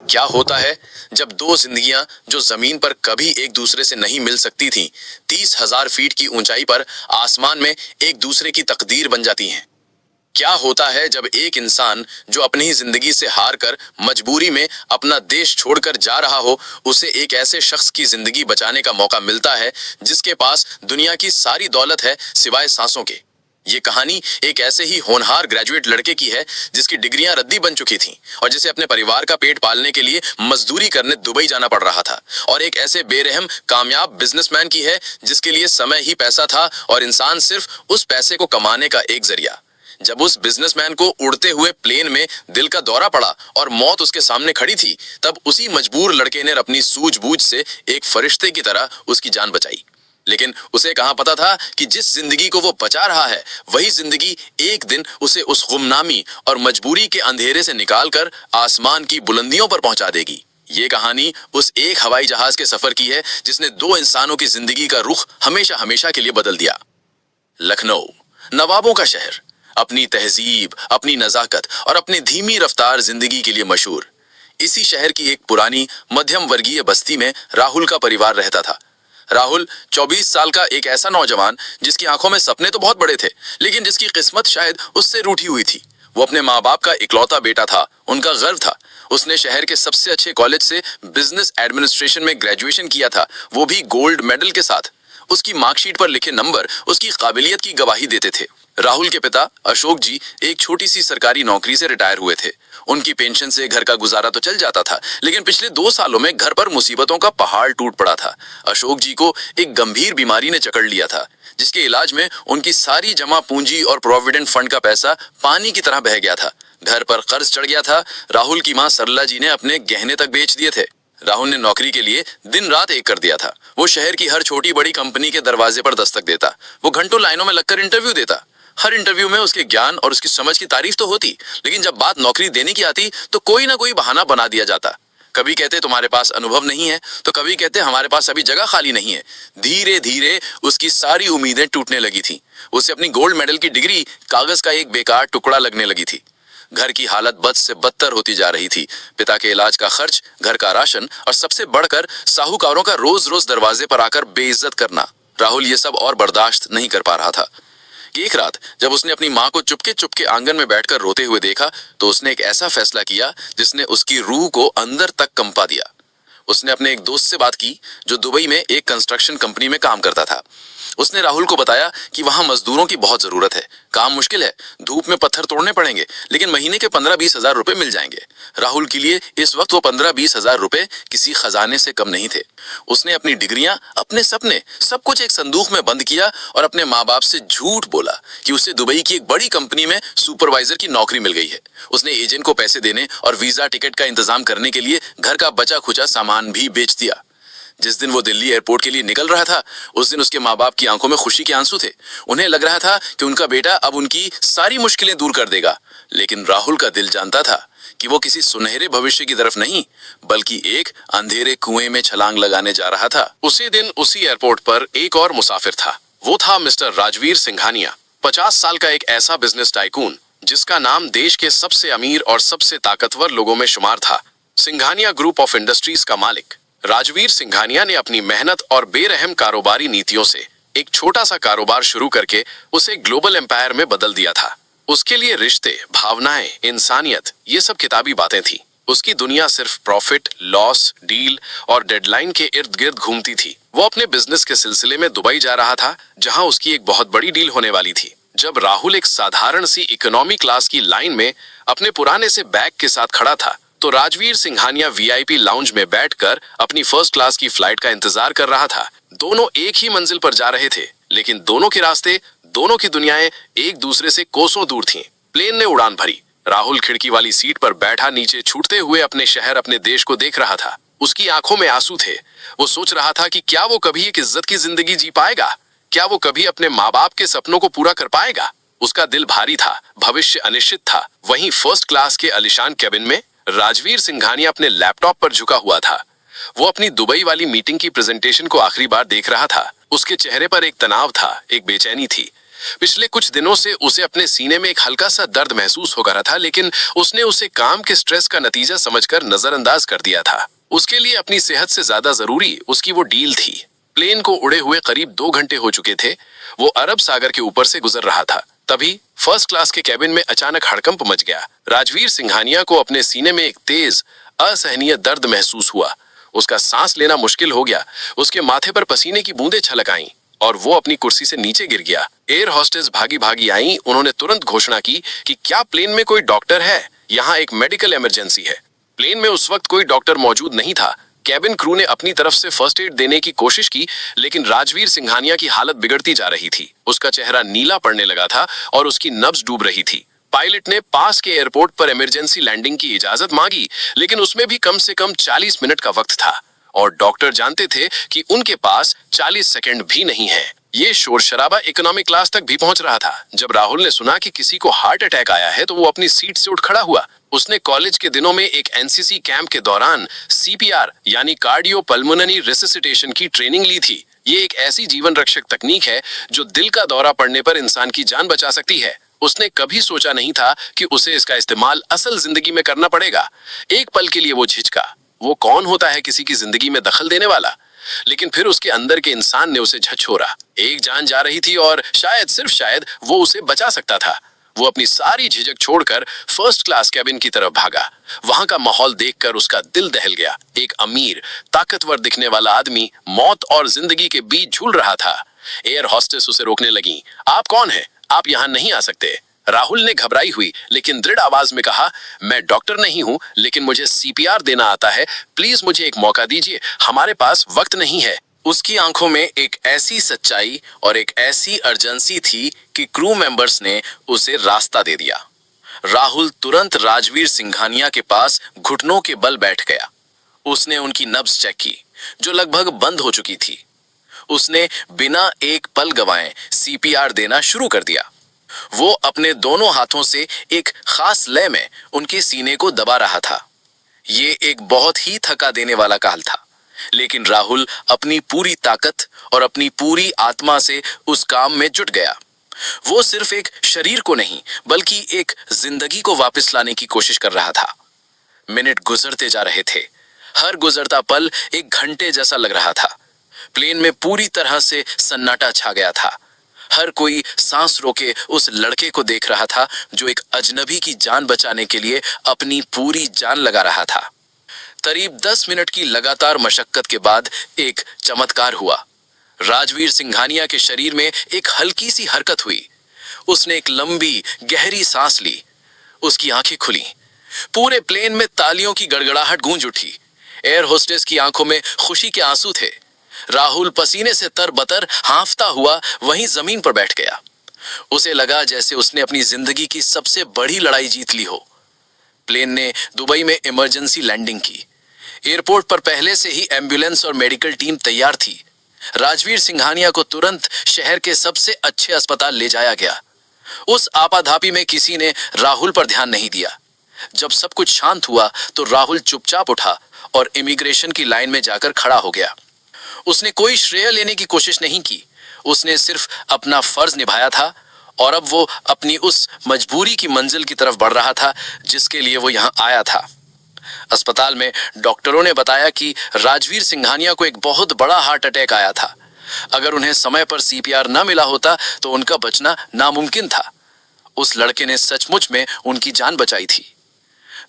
क्या होता है जब दो जिंदगियां जो जमीन पर कभी एक दूसरे से नहीं मिल सकती थीं, 30,000 फीट की ऊंचाई पर आसमान में एक दूसरे की तकदीर बन जाती हैं। क्या होता है जब एक इंसान जो अपनी ही जिंदगी से हार कर मजबूरी में अपना देश छोड़कर जा रहा हो, उसे एक ऐसे शख्स की जिंदगी बचाने का मौका मिलता है जिसके पास दुनिया की सारी दौलत है सिवाय सांसों के। ये कहानी एक ऐसे ही होनहार ग्रेजुएट लड़के की है जिसकी डिग्रियां रद्दी बन चुकी थीं और जिसे अपने परिवार का पेट पालने के लिए मजदूरी करने दुबई जाना पड़ रहा था, और एक ऐसे बेरहम कामयाब बिजनेसमैन की है जिसके लिए समय ही पैसा था और इंसान सिर्फ उस पैसे को कमाने का एक जरिया। जब उस बिजनेसमैन को उड़ते हुए प्लेन में दिल का दौरा पड़ा और मौत उसके सामने खड़ी थी, तब उसी मजबूर लड़के ने अपनी सूझबूझ से एक फरिश्ते की तरह उसकी जान बचाई। लेकिन उसे कहां पता था कि जिस जिंदगी को वो बचा रहा है, वही जिंदगी एक दिन उसे उस गुमनामी और मजबूरी के अंधेरे से निकालकर आसमान की बुलंदियों पर पहुंचा देगी। ये कहानी उस एक हवाई जहाज के सफर की है जिसने दो इंसानों की जिंदगी का रुख हमेशा हमेशा के लिए बदल दिया। लखनऊ, नवाबों का शहर, अपनी तहजीब, अपनी नजाकत और अपनी धीमी रफ्तार जिंदगी के लिए मशहूर। इसी शहर की एक पुरानी मध्यम वर्गीय बस्ती में राहुल का परिवार रहता था। राहुल 24 साल का एक ऐसा नौजवान जिसकी आंखों में सपने तो बहुत बड़े थे, लेकिन जिसकी किस्मत शायद उससे रूठी हुई थी। वो अपने माँ बाप का इकलौता बेटा था, उनका गर्व था। उसने शहर के सबसे अच्छे कॉलेज से बिजनेस एडमिनिस्ट्रेशन में ग्रेजुएशन किया था, वो भी गोल्ड मेडल के साथ। उसकी मार्कशीट पर लिखे नंबर उसकी काबिलियत की गवाही देते थे। राहुल के पिता अशोक जी एक छोटी सी सरकारी नौकरी से रिटायर हुए थे। उनकी पेंशन से घर का गुजारा तो चल जाता था, लेकिन पिछले 2 सालों में घर पर मुसीबतों का पहाड़ टूट पड़ा था। अशोक जी को एक गंभीर बीमारी ने जकड़ लिया था, जिसके इलाज में उनकी सारी जमा पूंजी और प्रोविडेंट फंड का पैसा पानी की तरह बह गया था। घर पर कर्ज चढ़ गया था। राहुल की माँ सरला जी ने अपने गहने तक बेच दिए थे। राहुल ने नौकरी के लिए दिन रात एक कर दिया था। वो शहर की हर छोटी बड़ी कंपनी के दरवाजे पर दस्तक देता। वो घंटों लाइनों में लगकर इंटरव्यू देता। हर इंटरव्यू में उसके ज्ञान और उसकी समझ की तारीफ तो होती, लेकिन जब बात नौकरी देने की आती तो कोई ना कोई बहाना बना दिया जाता। कभी कहते तुम्हारे पास अनुभव नहीं है, तो कभी कहते हमारे पास अभी जगह खाली नहीं है। धीरे धीरे उसकी सारी उम्मीदें टूटने लगी थी। उसे अपनी गोल्ड मेडल की डिग्री कागज का एक बेकार टुकड़ा लगने लगी थी। घर की हालत बद से बदतर होती जा रही थी। पिता के इलाज का खर्च, घर का राशन और सबसे बढ़कर साहूकारों का रोज रोज दरवाजे पर आकर बेइज्जत करना। राहुल ये सब और बर्दाश्त नहीं कर पा रहा था। एक रात जब उसने अपनी माँ को चुपके चुपके आंगन में बैठकर रोते हुए देखा, तो उसने एक ऐसा फैसला किया जिसने उसकी रूह को अंदर तक कंपा दिया। उसने अपने एक दोस्त से बात की जो दुबई में एक कंस्ट्रक्शन कंपनी में काम करता था। उसने राहुल को बताया कि वहां मजदूरों की बहुत जरूरत है, काम मुश्किल है, धूप में पत्थर तोड़ने पड़ेंगे, लेकिन महीने के 15-20 हजार रुपए मिल जाएंगे। राहुल के लिए इस वक्त वो 15-20 हजार रुपए किसी खजाने से कम नहीं थे। उसने अपनी डिग्रियां, अपने सपने, सब कुछ एक संदूक में बंद किया और अपने माँ बाप से झूठ बोला कि उसे दुबई की एक बड़ी कंपनी में सुपरवाइजर की नौकरी मिल गई है। उसने एजेंट को पैसे देने और वीजा टिकट का इंतजाम करने के लिए घर का बचा खुचा सामान भी बेच दिया। जिस दिन वो दिल्ली एयरपोर्ट के लिए निकल रहा था, उस दिन उसके माँ बाप की आंखों में खुशी के आंसू थे। उन्हें लग रहा था कि उनका बेटा अब उनकी सारी मुश्किलें दूर कर देगा, लेकिन राहुल का दिल जानता था कि वो किसी सुनहरे भविष्य की तरफ नहीं, बल्कि एक अंधेरे कुएं में छलांग लगाने जा रहा था। उसी दिन उसी एयरपोर्ट पर एक और मुसाफिर था। वो था मिस्टर राजवीर सिंघानिया, 50 साल का एक ऐसा बिजनेस टाइकून जिसका नाम देश के सबसे अमीर और सबसे ताकतवर लोगों में शुमार था। सिंघानिया ग्रुप ऑफ इंडस्ट्रीज का मालिक राजवीर सिंघानिया ने अपनी मेहनत और बेरहम कारोबारी नीतियों से एक छोटा सा कारोबार शुरू करके उसे ग्लोबल एम्पायर में बदल दिया था। उसके लिए रिश्ते, भावनाएं, इंसानियत, ये सब किताबी बातें थी। उसकी दुनिया सिर्फ प्रॉफिट, लॉस, डील और डेडलाइन के इर्द गिर्द घूमती थी। वो अपने बिजनेस के सिलसिले में दुबई जा रहा था, जहां उसकी एक बहुत बड़ी डील होने वाली थी। जब राहुल एक साधारण सी इकोनॉमी क्लास की लाइन में अपने पुराने से बैग के साथ खड़ा था, तो राजवीर सिंघानिया वीआईपी लाउंज में बैठकर अपनी फर्स्ट क्लास की फ्लाइट का इंतजार कर रहा था। दोनों एक ही मंजिल पर जा रहे थे, लेकिन दोनों के रास्ते, दोनों की दुनियाएं एक दूसरे से कोसों दूर थीं। प्लेन ने उड़ान भरी। राहुल खिड़की वाली सीट पर बैठा नीचे छूटते हुए अपने शहर, अपने देश को देख रहा था। उसकी आंखों में आंसू थे। वो सोच रहा था कि क्या वो कभी एक इज्जत की जिंदगी जी पाएगा? क्या वो कभी अपने माँ बाप के सपनों को पूरा कर पाएगा? उसका दिल भारी था, भविष्य अनिश्चित था। वहीं फर्स्ट क्लास के आलीशान केबिन में राजवीर सिंघानिया अपने लैपटॉप पर झुका हुआ था। वो अपनी दुबई वाली मीटिंग की प्रेजेंटेशन को आखिरी बार देख रहा था। उसके चेहरे पर एक तनाव था, एक बेचैनी थी। पिछले कुछ दिनों से उसे अपने सीने में एक हल्का सा दर्द महसूस हो रहा था, लेकिन उसने उसे काम के स्ट्रेस का नतीजा समझकर नजरअंदाज कर दिया था। उसके लिए अपनी सेहत से ज्यादा जरूरी उसकी वो डील थी। प्लेन को उड़े हुए करीब 2 घंटे हो चुके थे। वो अरब सागर के ऊपर से गुजर रहा था। तभी फर्स्ट क्लास के कैबिन में अचानक हड़कंप मच गया। राजवीर सिंघानिया को अपने सीने में एक तेज असहनीय दर्द महसूस हुआ। उसका सांस लेना मुश्किल हो गया। उसके माथे पर पसीने की बूंदें छलक आईं और वो अपनी कुर्सी से नीचे गिर गया। एयर हॉस्टेस भागी भागी आई। उन्होंने तुरंत घोषणा की कि क्या प्लेन में कोई डॉक्टर है? यहाँ एक मेडिकल इमरजेंसी है। प्लेन में उस वक्त कोई डॉक्टर मौजूद नहीं था। कैबिन क्रू ने अपनी तरफ से फर्स्ट एड देने की कोशिश की, लेकिन राजवीर सिंघानिया की हालत बिगड़ती जा रही थी। उसका चेहरा नीला पड़ने लगा था और उसकी नब्ज डूब रही थी। पायलट ने पास के एयरपोर्ट पर इमरजेंसी लैंडिंग की इजाजत मांगी, लेकिन उसमें भी कम से कम 40 मिनट का वक्त था और डॉक्टर जानते थे कि उनके पास 40 सेकंड भी नहीं है। ये शोर शराबा इकोनॉमिक क्लास तक भी पहुंच रहा था। जब राहुल ने सुना कि किसी को हार्ट अटैक आया है तो वो अपनी सीट से उठ खड़ा हुआ। उसने कॉलेज के दिनों में एक एनसीसी कैंप के दौरान सीपीआर यानी कार्डियो पल्मोनरी रिससिटेशन की ट्रेनिंग ली थी। ये एक ऐसी जीवन रक्षक तकनीक है जो दिल का दौरा पड़ने पर इंसान की जान बचा सकती है। उसने कभी सोचा नहीं था कि उसे इसका इस्तेमाल असल जिंदगी में करना पड़ेगा। एक पल के लिए वो झिझका। वो कौन होता है किसी की जिंदगी में दखल देने वाला? लेकिन फिर उसके अंदर के इंसान ने उसे झकझोरा। एक जान जा रही थी और शायद, सिर्फ शायद, वो उसे बचा सकता था। वो अपनी सारी झिझक छोड़कर फर्स्ट क्लास कैबिन की तरफ भागा। वहां का माहौल देखकर उसका दिल दहल गया। एक अमीर, ताकतवर दिखने वाला आदमी मौत और जिंदगी के बीच झूल रहा था। एयर हॉस्टेस उसे रोकने लगी। आप कौन हैं? आप यहाँ नहीं आ सकते। राहुल ने घबराई हुई लेकिन दृढ़ आवाज में कहा, मैं डॉक्टर नहीं हूं, लेकिन मुझे सीपीआर देना आता है। प्लीज मुझे एक मौका दीजिए, हमारे पास वक्त नहीं है। उसकी आंखों में एक ऐसी सच्चाई और एक ऐसी अर्जेंसी थी कि क्रू मेंबर्स ने उसे रास्ता दे दिया। राहुल तुरंत राजवीर सिंघानिया के पास घुटनों के बल बैठ गया। उसने उनकी नब्ज चेक की, जो लगभग बंद हो चुकी थी। उसने बिना एक पल गवाए सीपीआर देना शुरू कर दिया। वो अपने दोनों हाथों से एक खास लय में उनके सीने को दबा रहा था। ये एक बहुत ही थका देने वाला काल था, लेकिन राहुल अपनी पूरी ताकत और अपनी पूरी आत्मा से उस काम में जुट गया। वो सिर्फ एक शरीर को नहीं, बल्कि एक जिंदगी को वापस लाने की कोशिश कर रहा था। मिनट गुजरते जा रहे थे। हर गुजरता पल एक घंटे जैसा लग रहा था। प्लेन में पूरी तरह से सन्नाटा छा गया था। हर कोई सांस रोके उस लड़के को देख रहा था जो एक अजनबी की जान बचाने के लिए अपनी पूरी जान लगा रहा था। करीब 10 मिनट की लगातार मशक्कत के बाद एक चमत्कार हुआ। राजवीर सिंघानिया के शरीर में एक हल्की सी हरकत हुई। उसने एक लंबी गहरी सांस ली। उसकी आंखें खुली। पूरे प्लेन में तालियों की गड़गड़ाहट गूंज उठी। एयर होस्टेस की आंखों में खुशी के आंसू थे। राहुल पसीने से तरबतर हांफता हुआ वहीं जमीन पर बैठ गया। उसे लगा जैसे उसने अपनी जिंदगी की सबसे बड़ी लड़ाई जीत ली हो। प्लेन ने दुबई में इमरजेंसी लैंडिंग की। एयरपोर्ट पर पहले से ही एम्बुलेंस और मेडिकल टीम तैयार थी। राजवीर सिंघानिया को तुरंत शहर के सबसे अच्छे अस्पताल ले जाया गया। उस आपाधापी में किसी ने राहुल पर ध्यान नहीं दिया। जब सब कुछ शांत हुआ तो राहुल चुपचाप उठा और इमिग्रेशन की लाइन में जाकर खड़ा हो गया। उसने कोई श्रेय लेने की कोशिश नहीं की। उसने सिर्फ अपना फर्ज निभाया था और अब वो अपनी उस मजबूरी की मंजिल की तरफ बढ़ रहा था जिसके लिए वो यहाँ आया था। अस्पताल में डॉक्टरों ने बताया कि राजवीर सिंघानिया को एक बहुत बड़ा हार्ट अटैक आया था। अगर उन्हें समय पर सीपीआर न मिला होता तो उनका बचना नामुमकिन था। उस लड़के ने सचमुच में उनकी जान बचाई थी।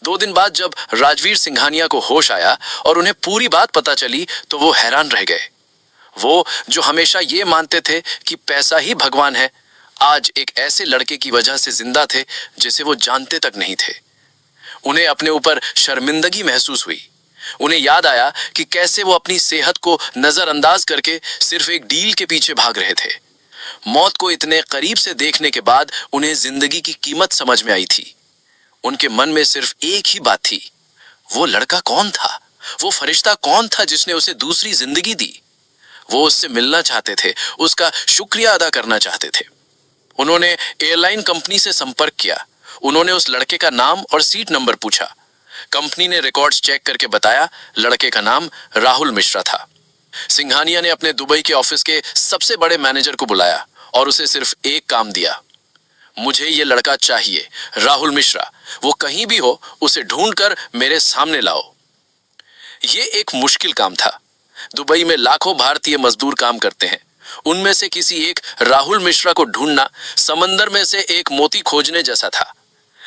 2 दिन बाद जब राजवीर सिंघानिया को होश आया और उन्हें पूरी बात पता चली तो वो हैरान रह गए। वो जो हमेशा ये मानते थे कि पैसा ही भगवान है, आज एक ऐसे लड़के की वजह से जिंदा थे जिसे वो जानते तक नहीं थे। उन्हें अपने ऊपर शर्मिंदगी महसूस हुई। उन्हें याद आया कि कैसे वो अपनी सेहत को नजरअंदाज करके सिर्फ एक डील के पीछे भाग रहे थे। मौत को इतने करीब से देखने के बाद उन्हें जिंदगी की कीमत समझ में आई थी। उनके मन में सिर्फ एक ही बात थी, वो लड़का कौन था? वो फरिश्ता कौन था जिसने उसे दूसरी जिंदगी दी? वो उससे मिलना चाहते थे, उसका शुक्रिया अदा करना चाहते थे। उन्होंने एयरलाइन कंपनी से संपर्क किया। उन्होंने उस लड़के का नाम और सीट नंबर पूछा। कंपनी ने रिकॉर्ड्स चेक करके बताया लड़के का नाम राहुल मिश्रा था। सिंघानिया ने अपने दुबई के ऑफिस के सबसे बड़े मैनेजर को बुलाया और उसे सिर्फ एक काम दिया, मुझे ये लड़का चाहिए, राहुल मिश्रा, वो कहीं भी हो उसे ढूंढकर मेरे सामने लाओ। ये एक मुश्किल काम था। दुबई में लाखों भारतीय मजदूर काम करते हैं, उनमें से किसी एक राहुल मिश्रा को ढूंढना समंदर में से एक मोती खोजने जैसा था।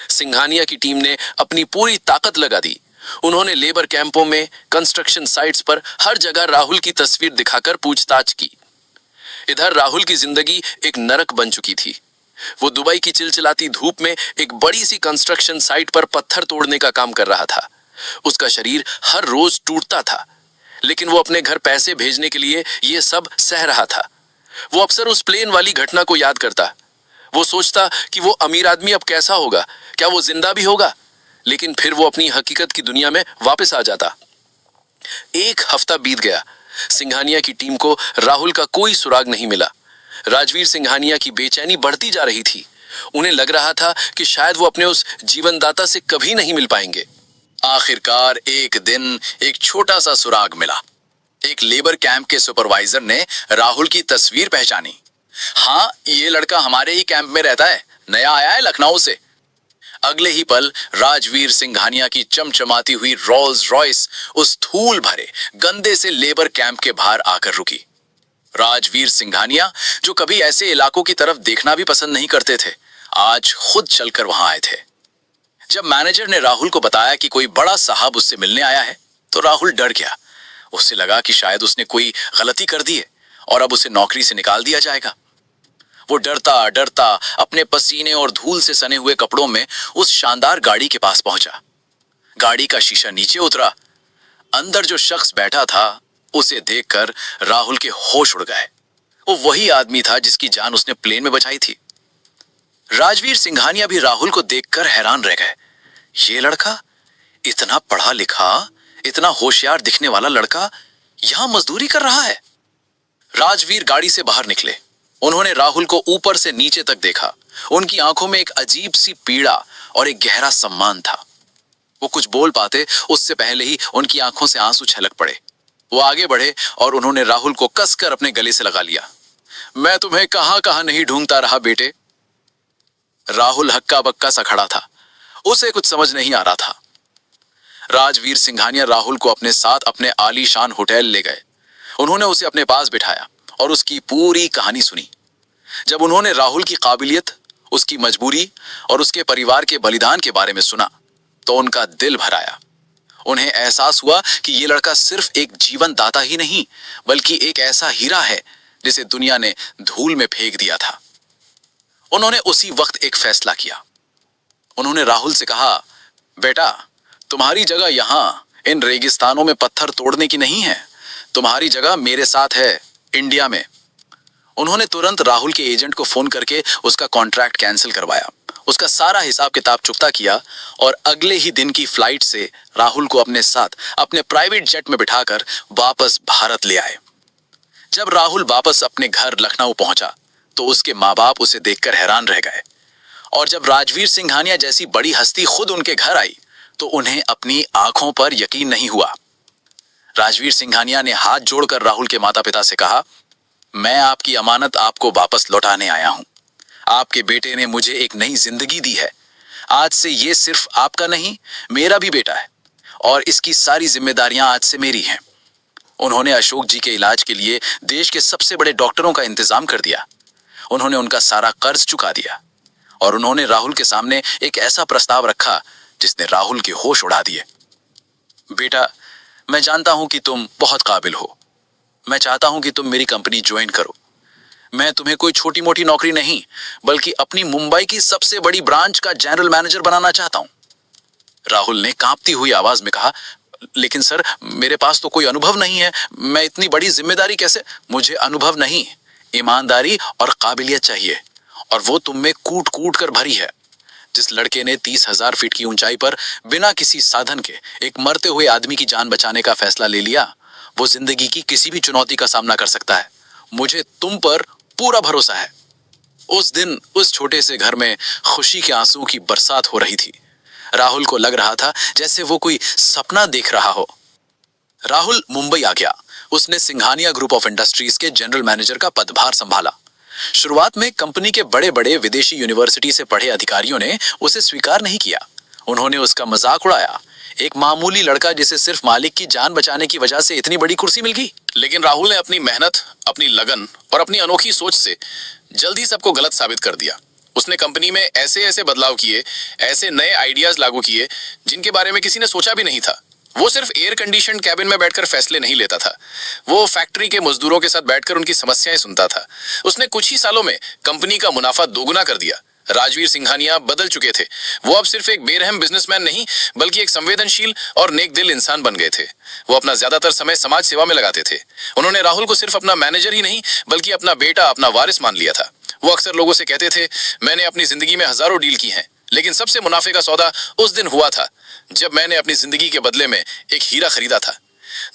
सिंघानिया की टीम ने अपनी पूरी ताकत लगा दी। उन्होंने लेबर कैंपों में, कंस्ट्रक्शन साइट्स पर हर जगह राहुल की तस्वीर दिखाकर पूछताछ की। इधर राहुल की जिंदगी एक नरक बन चुकी थी। वो दुबई की चिलचिलाती धूप में एक बड़ी सी कंस्ट्रक्शन साइट पर पत्थर तोड़ने का काम कर रहा था। उसका शरीर हर रोज टूटता था, लेकिन वो अपने घर पैसे भेजने के लिए ये सब सह रहा था। वो अक्सर उस प्लेन वाली घटना को याद करता। वो सोचता कि वो अमीर आदमी अब कैसा होगा, क्या वो जिंदा भी होगा? लेकिन फिर वो अपनी हकीकत की दुनिया में वापस आ जाता। एक हफ्ता बीत गया। सिंघानिया की टीम को राहुल का कोई सुराग नहीं मिला। राजवीर सिंघानिया की बेचैनी बढ़ती जा रही थी। उन्हें लग रहा था कि शायद वो अपने उस जीवनदाता से कभी नहीं मिल पाएंगे। आखिरकार एक दिन एक छोटा सा सुराग मिला। एक लेबर कैंप के सुपरवाइजर ने राहुल की तस्वीर पहचानी। हाँ, ये लड़का हमारे ही कैंप में रहता है, नया आया है लखनऊ से। अगले ही पल राजवीर सिंघानिया की चमचमाती हुई रोल्स रॉयस उस धूल भरे गंदे से लेबर कैंप के बाहर आकर रुकी। राजवीर सिंघानिया, जो कभी ऐसे इलाकों की तरफ देखना भी पसंद नहीं करते थे, आज खुद चलकर वहां आए थे। जब मैनेजर ने राहुल को बताया कि कोई बड़ा साहब उससे मिलने आया है, तो राहुल डर गया। उससे लगा कि शायद उसने कोई गलती कर दी है और अब उसे नौकरी से निकाल दिया जाएगा। वो डरता डरता अपने पसीने और धूल से सने हुए कपड़ों में उस शानदार गाड़ी के पास पहुंचा। गाड़ी का शीशा नीचे उतरा। अंदर जो शख्स बैठा था, उसे देखकर राहुल के होश उड़ गए। वो वही आदमी था जिसकी जान उसने प्लेन में बचाई थी। राजवीर सिंघानिया भी राहुल को देखकर हैरान रह गए। ये लड़का, इतना पढ़ा लिखा, इतना होशियार दिखने वाला लड़का, यहां मजदूरी कर रहा है। राजवीर गाड़ी से बाहर निकले। उन्होंने राहुल को ऊपर से नीचे तक देखा। उनकी आंखों में एक अजीब सी पीड़ा और एक गहरा सम्मान था। वो कुछ बोल पाते उससे पहले ही उनकी आंखों से आंसू छलक पड़े। वो आगे बढ़े और उन्होंने राहुल को कसकर अपने गले से लगा लिया। मैं तुम्हें कहां कहां नहीं ढूंढता रहा बेटे। राहुल हक्का बक्का सा खड़ा था। उसे कुछ समझ नहीं आ रहा था। राजवीर सिंघानिया राहुल को अपने साथ अपने आलीशान होटल ले गए। उन्होंने उसे अपने पास बिठाया और उसकी पूरी कहानी सुनी। जब उन्होंने राहुल की काबिलियत, उसकी मजबूरी और उसके परिवार के बलिदान के बारे में सुना, तो उनका दिल भर आया। उन्हें एहसास हुआ कि यह लड़का सिर्फ एक जीवन दाता ही नहीं, बल्कि एक ऐसा हीरा है जिसे दुनिया ने धूल में फेंक दिया था। उन्होंने उसी वक्त एक फैसला किया। उन्होंने राहुल से कहा, बेटा, तुम्हारी जगह यहां इन रेगिस्तानों में पत्थर तोड़ने की नहीं है। तुम्हारी जगह मेरे साथ है, इंडिया में। उन्होंने तुरंत राहुल के एजेंट को फोन करके उसका कॉन्ट्रैक्ट कैंसिल करवाया, उसका सारा हिसाब किताब चुकता किया और अगले ही दिन की फ्लाइट से राहुल को अपने साथ अपने प्राइवेट जेट में बिठाकर वापस भारत ले आए। जब राहुल वापस अपने घर लखनऊ पहुंचा, तो उसके माँ बाप उसे देखकर हैरान रह गए। और जब राजवीर सिंघानिया जैसी बड़ी हस्ती खुद उनके घर आई, तो उन्हें अपनी आंखों पर यकीन नहीं हुआ। राजवीर सिंघानिया ने हाथ जोड़कर राहुल के माता पिता से कहा, मैं आपकी अमानत आपको वापस लौटाने आया हूं। आपके बेटे ने मुझे एक नई जिंदगी दी है। आज से ये सिर्फ आपका नहीं, मेरा भी बेटा है और इसकी सारी जिम्मेदारियां आज से मेरी हैं। उन्होंने अशोक जी के इलाज के लिए देश के सबसे बड़े डॉक्टरों का इंतजाम कर दिया। उन्होंने उनका सारा कर्ज चुका दिया और उन्होंने राहुल के सामने एक ऐसा प्रस्ताव रखा जिसने राहुल के होश उड़ा दिए। बेटा, मैं जानता हूं कि तुम बहुत काबिल हो। मैं चाहता हूं कि तुम मेरी कंपनी ज्वाइन करो। मैं तुम्हें कोई छोटी मोटी नौकरी नहीं, बल्कि अपनी मुंबई की सबसे बड़ी ब्रांच का जनरल मैनेजर बनाना चाहता हूं। राहुल ने कांपती हुई आवाज में कहा, लेकिन सर, मेरे पास तो कोई अनुभव नहीं है। मैं इतनी बड़ी जिम्मेदारी कैसे? मुझे अनुभव नहीं, ईमानदारी और काबिलियत चाहिए, और वो तुम में कूट कूट कर भरी है। जिस लड़के ने 30,000 फीट की ऊंचाई पर बिना किसी साधन के एक मरते हुए आदमी की जान बचाने का फैसला ले लिया, वो जिंदगी की किसी भी चुनौती का सामना कर सकता है। मुझे तुम पर पूरा भरोसा है। उस दिन उस छोटे से घर में खुशी के आंसुओं की बरसात हो रही थी। राहुल को लग रहा था जैसे वो कोई सपना देख रहा हो। राहुल मुंबई आ गया। उसने सिंघानिया ग्रुप ऑफ इंडस्ट्रीज के जनरल मैनेजर का पदभार संभाला। शुरुआत में कंपनी के बड़े बड़े विदेशी यूनिवर्सिटी से पढ़े अधिकारियों ने उसे स्वीकार नहीं किया। उन्होंने उसका मजाक उड़ाया। एक मामूली लड़का जिसे सिर्फ मालिक की जान बचाने की वजह से इतनी बड़ी कुर्सी मिल गई। लेकिन राहुल ने अपनी मेहनत, अपनी लगन और अपनी अनोखी सोच से जल्दी सबको गलत साबित कर दिया। उसने कंपनी में ऐसे ऐसे बदलाव किए, ऐसे नए आइडियाज लागू किए जिनके बारे में किसी ने सोचा भी नहीं था। वो सिर्फ एयर कंडीशन कैबिन में बैठकर फैसले नहीं लेता था, वो फैक्ट्री के मजदूरों के साथ बैठकर उनकी समस्याएं सुनता था। उसने कुछ ही सालों में कंपनी का मुनाफा दोगुना कर दिया। राजवीर सिंघानिया बदल चुके थे। वो अब सिर्फ एक बेरहम बिजनेसमैन नहीं, बल्कि एक संवेदनशील और नेक दिल इंसान बन गए थे। वो अपना ज्यादातर समय समाज सेवा में लगाते थे। उन्होंने राहुल को सिर्फ अपना मैनेजर ही नहीं, बल्कि अपना बेटा, अपना वारिस मान लिया था। वो अक्सर लोगों से कहते थे, मैंने अपनी जिंदगी में हजारों डील की हैं, लेकिन सबसे मुनाफे का सौदा उस दिन हुआ था जब मैंने अपनी जिंदगी के बदले में एक हीरा खरीदा था।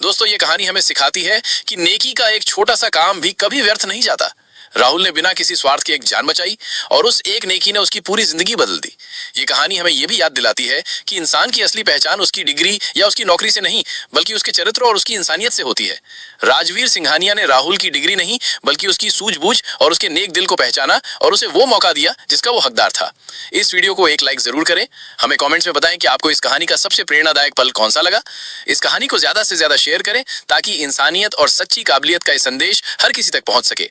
दोस्तों, ये कहानी हमें सिखाती है कि नेकी का एक छोटा सा काम भी कभी व्यर्थ नहीं जाता। राहुल ने बिना किसी स्वार्थ के एक जान बचाई और उस एक नेकी ने उसकी पूरी जिंदगी बदल दी। ये कहानी हमें यह भी याद दिलाती है कि इंसान की असली पहचान उसकी डिग्री या उसकी नौकरी से नहीं, बल्कि उसके चरित्र और उसकी इंसानियत से होती है। राजवीर सिंघानिया ने राहुल की डिग्री नहीं, बल्कि उसकी सूझबूझ और उसके नेक दिल को पहचाना और उसे वो मौका दिया जिसका वो हकदार था। इस वीडियो को एक लाइक जरूर करें। हमें कमेंट्स में बताएं कि आपको इस कहानी का सबसे प्रेरणादायक पल कौन सा लगा। इस कहानी को ज्यादा से ज्यादा शेयर करें ताकि इंसानियत और सच्ची काबिलियत का ये संदेश हर किसी तक पहुंच सके।